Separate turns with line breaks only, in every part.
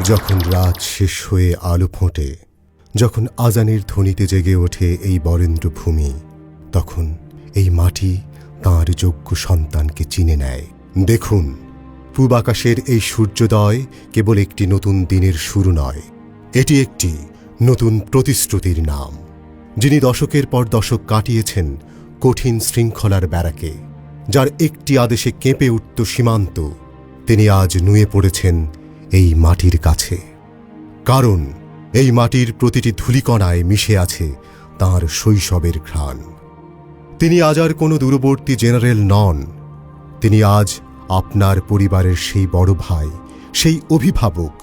যখন রাত শেষ হয়ে আলো ফোটে, যখন আজানের ধ্বনিতে জেগে ওঠে এই বরেন্দ্র ভূমি, তখন এই মাটি তাঁর যোগ্য সন্তানকে চিনে নেয়। দেখুন, পূব আকাশের এই সূর্যোদয় কেবল একটি নতুন দিনের শুরু নয়, এটি একটি নতুন প্রতিশ্রুতির নাম। যিনি দশকের পর দশক কাটিয়েছেন কঠিন শৃঙ্খলার ব্যারাকে, যার একটি আদেশে কেঁপে উঠত সীমান্ত, তিনি আজ নুয়ে পড়েছেন এই মাটির কাছে। কারণ এই মাটির প্রতিটি ধূলিকণায় মিশে আছে তাঁর শৈশবের ঘ্রাণ। তিনি আজ আর কোনো দূরবর্তী জেনারেল নন, তিনি আজ আপনার পরিবারের সেই বড় ভাই, সেই অভিভাবক,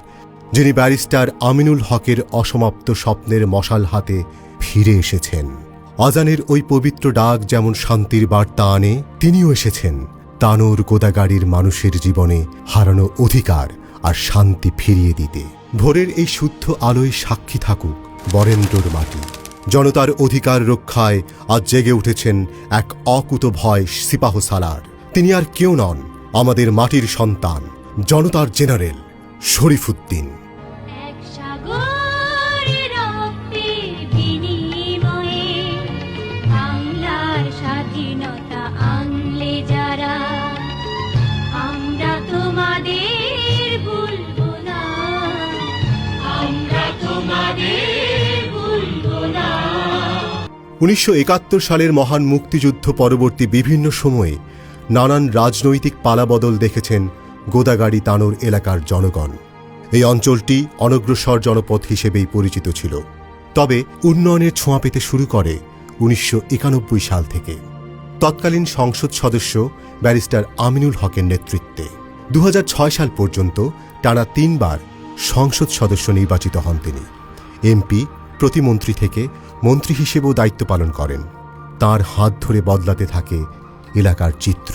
যিনি ব্যারিস্টার আমিনুল হকের অসমাপ্ত স্বপ্নের মশাল হাতে ফিরে এসেছেন। আজানের ওই পবিত্র ডাক যেমন শান্তির বার্তা আনে, তিনিও এসেছেন তানোর গোদাগাড়ির মানুষের জীবনে হারানো অধিকার আর শান্তি ফিরিয়ে দিতে। ভোরের এই শুদ্ধ আলোয় সাক্ষী থাকুক বরেন্দ্রর মাটি। জনতার অধিকার রক্ষায় আজ জেগে উঠেছেন এক অকুতভয় সিপাহ সালার। তিনি আর কেউ নন, আমাদের মাটির সন্তান, জনতার জেনারেল শরীফুদ্দীন। উনিশশো ৭১ সালের মহান মুক্তিযুদ্ধ পরবর্তী বিভিন্ন সময়ে নানান রাজনৈতিক পালাবদল দেখেছেন গোদাগাড়ি তানোর এলাকার জনগণ। এই অঞ্চলটি অনগ্রসর জনপদ হিসেবেই পরিচিত ছিল, তবে উন্নয়নের ছোঁয়া পেতে শুরু করে ১৯৯১ সাল থেকে তৎকালীন সংসদ সদস্য ব্যারিস্টার আমিনুল হকের নেতৃত্বে। ২০০৬ সাল পর্যন্ত টানা ৩ বার সংসদ সদস্য নির্বাচিত হন তিনি। এমপি, প্রতিমন্ত্রী থেকে মন্ত্রী হিসেবেও দায়িত্ব পালন করেন। তার হাত ধরে বদলাতে থাকে এলাকার চিত্র।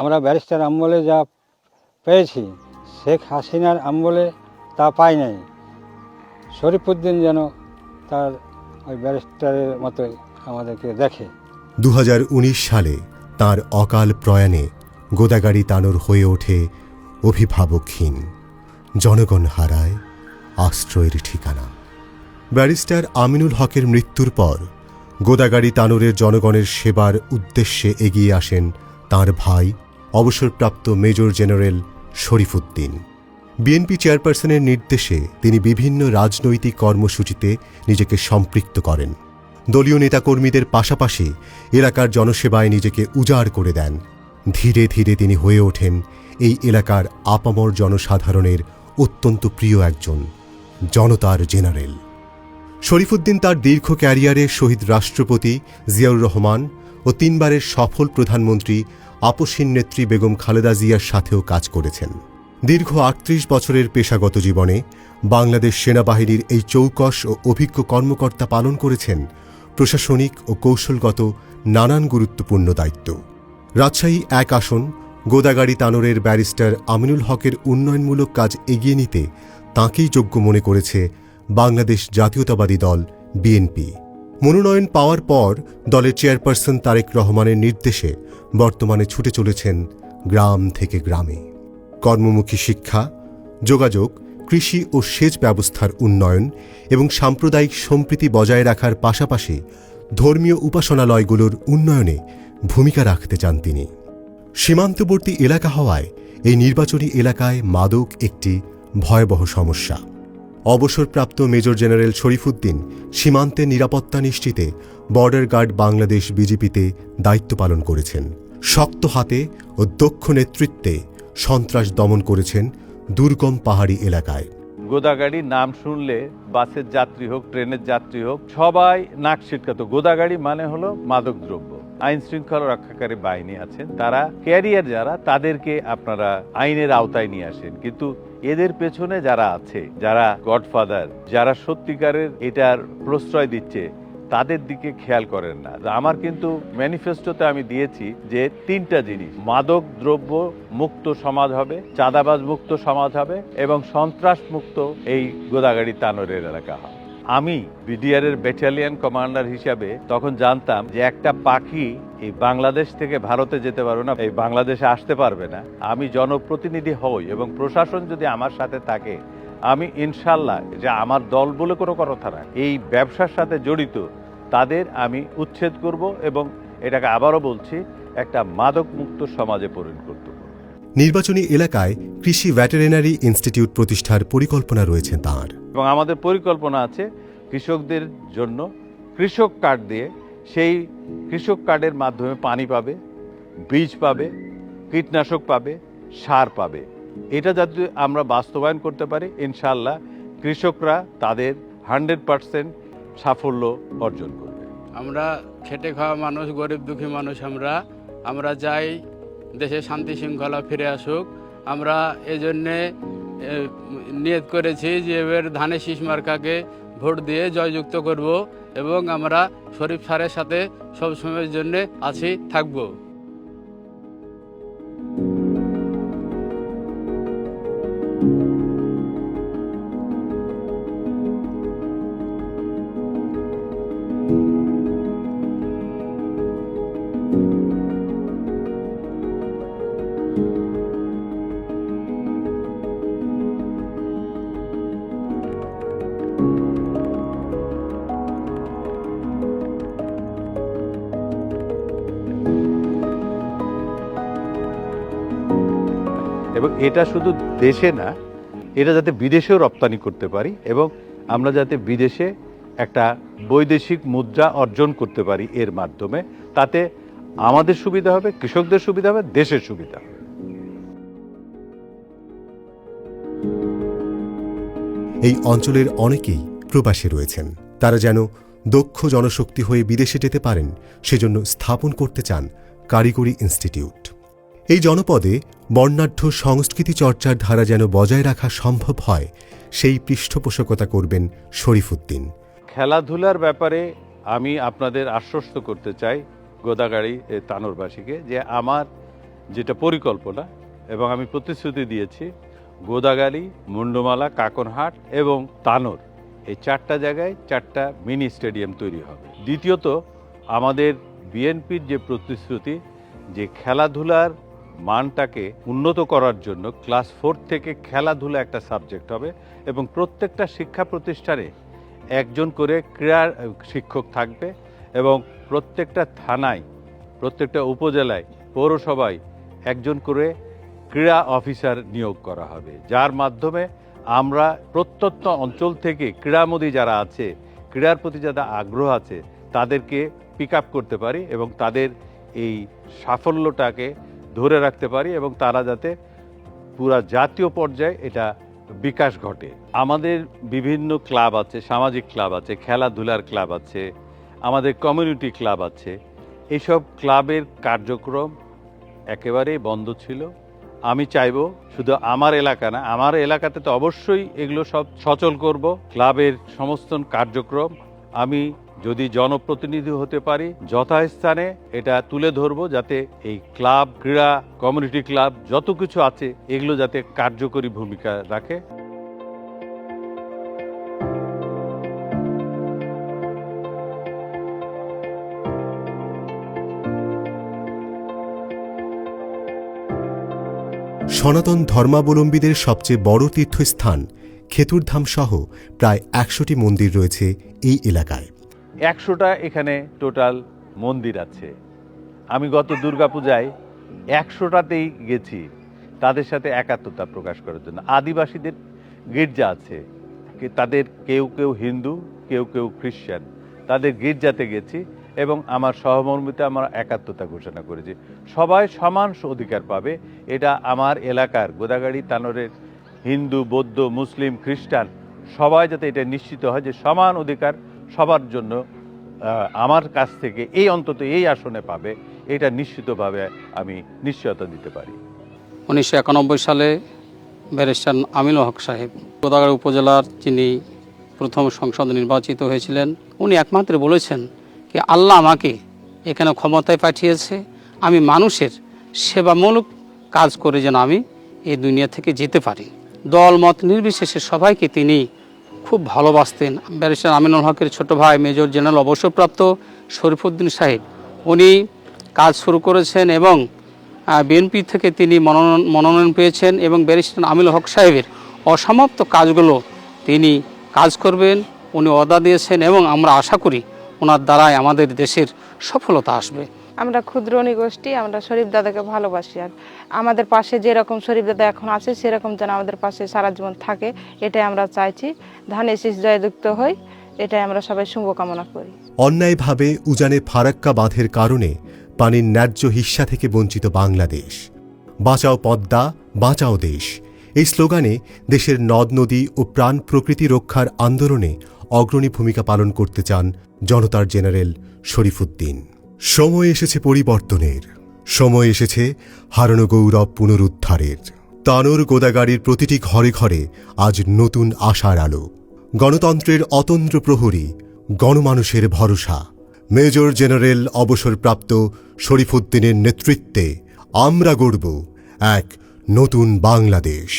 আমরা ব্যারিস্টার আমলে যা পেয়েছি, শেখ হাসিনার আমলে তা পাই নাই। শরীফুদ্দীন যেন তার ওই ব্যারিস্টারের মতোই আমাদেরকে দেখে।
২০১৯ সালে তার অকাল প্রয়াণে গোদাগাড়ি তানোর হয়ে ওঠে অভিভাবকহীন, জনগণ হারায় আশ্রয়ের ঠিকানা। ব্যারিস্টার আমিনুল হকের মৃত্যুর পর গোদাগাড়ি তানোরের জনগণের সেবার উদ্দেশ্যে এগিয়ে আসেন তাঁর ভাই অবসরপ্রাপ্ত মেজর জেনারেল শরীফুদ্দীন। বিএনপি চেয়ারপারসনের নির্দেশে তিনি বিভিন্ন রাজনৈতিক কর্মসূচিতে নিজেকে সম্পৃক্ত করেন। দলীয় নেতাকর্মীদের পাশাপাশি এলাকার জনসেবায় নিজেকে উজাড় করে দেন। ধীরে ধীরে তিনি হয়ে ওঠেন এই এলাকার আপামর জনসাধারণের অত্যন্ত প্রিয় একজন জনতার জেনারেল। শরীফুদ্দীন তার দীর্ঘ ক্যারিয়ারে শহীদ রাষ্ট্রপতি জিয়াউর রহমান ও ৩ বারের সফল প্রধানমন্ত্রী আপসহীন নেত্রী বেগম খালেদা জিয়ার সাথেও কাজ করেছেন। দীর্ঘ ৩৮ বছরের পেশাগত জীবনে বাংলাদেশ সেনাবাহিনীর এই চৌকস ও অভিজ্ঞ কর্মকর্তা পালন করেছেন প্রশাসনিক ও কৌশলগত নানান গুরুত্বপূর্ণ দায়িত্ব। রাজশাহী ১ আসন গোদাগাড়ি তানোরের ব্যারিস্টার আমিনুল হকের উন্নয়নমূলক কাজ এগিয়ে নিতে তাঁকেই যোগ্য মনে করেছে বাংলাদেশ জাতীয়তাবাদী দল বিএনপি। মনোনয়ন পাওয়ার পর দলের চেয়ারপারসন তারেক রহমানের নির্দেশে বর্তমানে ছুটে চলেছেন গ্রাম থেকে গ্রামে। কর্মমুখী শিক্ষা, যোগাযোগ, কৃষি ও সেচ ব্যবস্থার উন্নয়ন এবং সাম্প্রদায়িক সম্প্রীতি বজায় রাখার পাশাপাশি ধর্মীয় উপাসনালয়গুলোর উন্নয়নে ভূমিকা রাখতে চান তিনি। সীমান্তবর্তী এলাকা হওয়ায় এই নির্বাচনী এলাকায় মাদক একটি ভয়াবহ সমস্যা। অবসরপ্রাপ্ত মেজর জেনারেল শরীফুদ্দিন সীমান্তে নিরাপত্তা নিশ্চিতে বর্ডার গার্ড বাংলাদেশ বিজিপিতে দায়িত্ব পালন করেছেন। শক্ত হাতে ও দক্ষ নেতৃত্বে সন্ত্রাস দমন করেছেন দুর্গম পাহাড়ি এলাকায়।
গোদাগাড়ি নাম শুনলে বাসের যাত্রী হোক, ট্রেনের যাত্রী হোক, সবাই নাক ছিটকাতো। গোদাগাড়ি মানে হলো মাদকদ্রব্য। আইন শৃঙ্খলা রক্ষাকারী বাহিনী আছেন, তারা ক্যারিয়ার যারা, তাদেরকে আপনারা আইনের আওতায় নিয়ে আসেন। কিন্তু এদের পেছনে যারা আছে, যারা গডফাদার, যারা সত্যিকারের এটার প্রশ্রয় দিচ্ছে, তাদের দিকে খেয়াল করেন না। আমার কিন্তু ম্যানিফেস্টোতে আমি দিয়েছি যে 3টা জিনিস: মাদক দ্রব্য মুক্ত সমাজ হবে, চাঁদাবাজ মুক্ত সমাজ হবে এবং সন্ত্রাস মুক্ত এই গোদাগাড়ি তানোরের এলাকা হবে। আমি বিডিআর এর ব্যাটালিয়ন কমান্ডার হিসাবে তখন জানতাম যে একটা পাখি এই বাংলাদেশ থেকে ভারতে যেতে পারবে না, এই বাংলাদেশে আসতে পারবে না। আমি জনপ্রতিনিধি হই এবং প্রশাসন যদি আমার সাথে থাকে, আমি ইনশাল্লাহ, যে আমার দল বলে কোনো কথা না, এই ব্যবসার সাথে জড়িত তাদের আমি উচ্ছেদ করব এবং এটাকে আবারও বলছি, একটা মাদক মুক্ত সমাজে পরিণত করব।
নির্বাচনী এলাকায় কৃষি ভেটেরিনারি ইনস্টিটিউট প্রতিষ্ঠার পরিকল্পনা রয়েছে তাঁর।
এবং আমাদের পরিকল্পনা আছে কৃষকদের জন্য কৃষক কার্ড দিয়ে, সেই কৃষক কার্ডের মাধ্যমে পানি পাবে, বীজ পাবে, কীটনাশক পাবে, সার পাবে। এটা যাতে আমরা বাস্তবায়ন করতে পারি, ইনশাআল্লাহ কৃষকরা তাদের 100% সাফল্য অর্জন করবে।
আমরা খেটে খাওয়া মানুষ, গরিব দুঃখী মানুষ, আমরা চাই দেশে শান্তি শৃঙ্খলা ফিরে আসুক। আমরা এজন্যে নিয়ত করেছি যে এবার ধানের শীষ মার্কাকে ভোট দিয়ে জয়যুক্ত করব এবং আমরা শরীফ স্যারের সাথে সবসময়ের জন্য আছি, থাকবো।
এবং এটা শুধু দেশে না, এটা যাতে বিদেশেও রপ্তানি করতে পারি এবং আমরা যাতে বিদেশে একটা বৈদেশিক মুদ্রা অর্জন করতে পারি এর মাধ্যমে, তাতে আমাদের সুবিধা হবে, কৃষকদের সুবিধা হবে, দেশের সুবিধা হবে।
এই অঞ্চলের অনেকেই প্রবাসী রয়েছেন। তারা যেন দক্ষ জনশক্তি হয়ে বিদেশে যেতে পারেন, সেজন্য স্থাপন করতে চান কারিগরি ইনস্টিটিউট। এই জনপদে বর্ণাঢ্য সংস্কৃতি চর্চার ধারা যেন বজায় রাখা সম্ভব হয়, সেই পৃষ্ঠপোষকতা করবেন শরীফুদ্দিন।
খেলাধুলার ব্যাপারে আমি আপনাদের আশ্বস্ত করতে চাই, গোদাগাড়ি তানোরবাসীকে, যে আমার যেটা পরিকল্পনা এবং আমি প্রতিশ্রুতি দিয়েছি, গোদাগাড়ি, মুন্ডমালা, কাকনহাট এবং তানোর, এই 4টা জায়গায় 4টা মিনি স্টেডিয়াম তৈরি হবে। দ্বিতীয়ত, আমাদের বিএনপির যে প্রতিশ্রুতি, যে খেলাধুলার মানটাকে উন্নত করার জন্য ক্লাস 4 থেকে খেলাধুলা একটা সাবজেক্ট হবে এবং প্রত্যেকটা শিক্ষা প্রতিষ্ঠানে একজন করে ক্রীড়া শিক্ষক থাকবে এবং প্রত্যেকটা থানায়, প্রত্যেকটা উপজেলায়, পৌরসভায় একজন করে ক্রীড়া অফিসার নিয়োগ করা হবে, যার মাধ্যমে আমরা প্রত্যন্ত অঞ্চল থেকে ক্রীড়ামোদী যারা আছে, ক্রীড়ার প্রতি যারা আগ্রহ আছে, তাদেরকে পিক আপ করতে পারি এবং তাদের এই সাফল্যটাকে ধরে রাখতে পারি এবং তারা যাতে পুরা জাতীয় পর্যায়ে এটা বিকাশ ঘটে। আমাদের বিভিন্ন ক্লাব আছে, সামাজিক ক্লাব আছে, খেলাধুলার ক্লাব আছে, আমাদের কমিউনিটি ক্লাব আছে। এইসব ক্লাবের কার্যক্রম একেবারেই বন্ধ ছিল। আমি চাইবো শুধু আমার এলাকা না, আমার এলাকাতে তো অবশ্যই এগুলো সব সচল করব। ক্লাবের সমস্ত কার্যক্রম আমি যদি জনপ্রতিনিধি হতে পারি, যথাস্থানে এটা তুলে ধরবো, যাতে এই ক্লাব, ক্রীড়া, কমিউনিটি ক্লাব যত কিছু আছে এগুলো যাতে কার্যকরী ভূমিকা রাখে।
সনাতন ধর্মাবলম্বীদের সবচেয়ে বড় তীর্থস্থান খেতুরধাম সহ প্রায় 100টি মন্দির রয়েছে এই এলাকায়।
100টা এখানে টোটাল মন্দির আছে। আমি গত দুর্গাপূজায় 100টাতেই গেছি তাদের সাথে একাত্মতা প্রকাশ করার জন্য। আদিবাসীদের গির্জা আছে, তাদের কেউ কেউ হিন্দু, কেউ কেউ খ্রিস্টান, তাদের গির্জাতে গেছি এবং আমার সহমর্মিতে আমরা একাত্মতা ঘোষণা করেছি। সবাই সমান অধিকার পাবে, এটা আমার এলাকার গোদাগাড়ি তানোরের হিন্দু, বৌদ্ধ, মুসলিম, খ্রিস্টান সবাই যাতে এটা নিশ্চিত হয় যে সমান অধিকার সবার জন্য আমার কাছ থেকে অন্তত এই আসনে পাবে, এটা নিশ্চিতভাবে আমি নিশ্চয়তা দিতে পারি।
1991 সালে ব্যারিস্টার আমিনুল হক সাহেব গোদাগাড়ী উপজেলার যিনি প্রথম সংসদ নির্বাচিত হয়েছিলেন, উনি একমাত্র বলেছেন কি আল্লাহ আমাকে এখানে ক্ষমতায় পাঠিয়েছে, আমি মানুষের সেবামূলক কাজ করে যেন আমি এই দুনিয়া থেকে যেতে পারি। দল মত নির্বিশেষে সবাইকে তিনি খুব ভালোবাসতেন। ব্যারিস্টার আমিনুল হকের ছোট ভাই মেজর জেনারেল অবসরপ্রাপ্ত শরীফুদ্দিন সাহেব, উনি কাজ শুরু করেছেন এবং বিএনপি থেকে তিনি মনোনয়ন পেয়েছেন এবং ব্যারিস্টার আমিনুল হক সাহেবের অসমাপ্ত কাজগুলো তিনি কাজ করবেন, উনি ওয়াদা দিয়েছেন এবং আমরা আশা করি ওনার দ্বারাই আমাদের দেশের সফলতা আসবে।
আমরা ক্ষুদ্র নৃগোষ্ঠী, আমরা শরীফ দাদাকে ভালোবাসি, আর আমাদের পাশে যেরকম শরীফ দাদা এখন আছে সেরকম যেন আমাদের পাশে সারা জীবন থাকে, এটাই আমরা চাইছি। ধানের শীষ জয়যুক্ত হই, এটাই আমরা সবাই শুভকামনা করি।
অন্যায়ভাবে উজানে ফারাক্কা বাঁধের কারণে পানির ন্যায্য হিস্সা থেকে বঞ্চিত বাংলাদেশ। বাঁচাও পদ্মা, বাঁচাও দেশ, এই স্লোগানে দেশের নদ নদী ও প্রাণ প্রকৃতি রক্ষার আন্দোলনে অগ্রণী ভূমিকা পালন করতে চান জনতার জেনারেল শরীফুদ্দিন। সময় এসেছে পরিবর্তনের, সময় এসেছে হারানো গৌরব পুনরুদ্ধারের। তানোর গোদাগাড়ির প্রতিটি ঘরে ঘরে আজ নতুন আশার আলো। গণতন্ত্রের অতন্দ্র প্রহরী, গণমানুষের ভরসা মেজর জেনারেল অবসরপ্রাপ্ত শরীফুদ্দিনের নেতৃত্বে আমরা গড়ব এক নতুন বাংলাদেশ।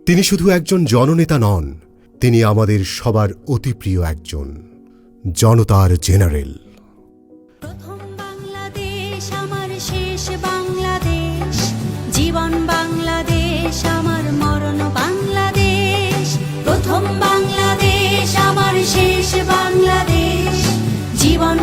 তিনি শুধু একজন জননেতা নন, তিনি আমাদের সবার অতি প্রিয় একজন জনতার জেনারেল।
প্রথম বাংলাদেশ আমার শেষ বাংলাদেশ, জীবন বাংলাদেশ আমার মরণ বাংলাদেশ। প্রথম বাংলাদেশ আমার শেষ বাংলাদেশ, জীবন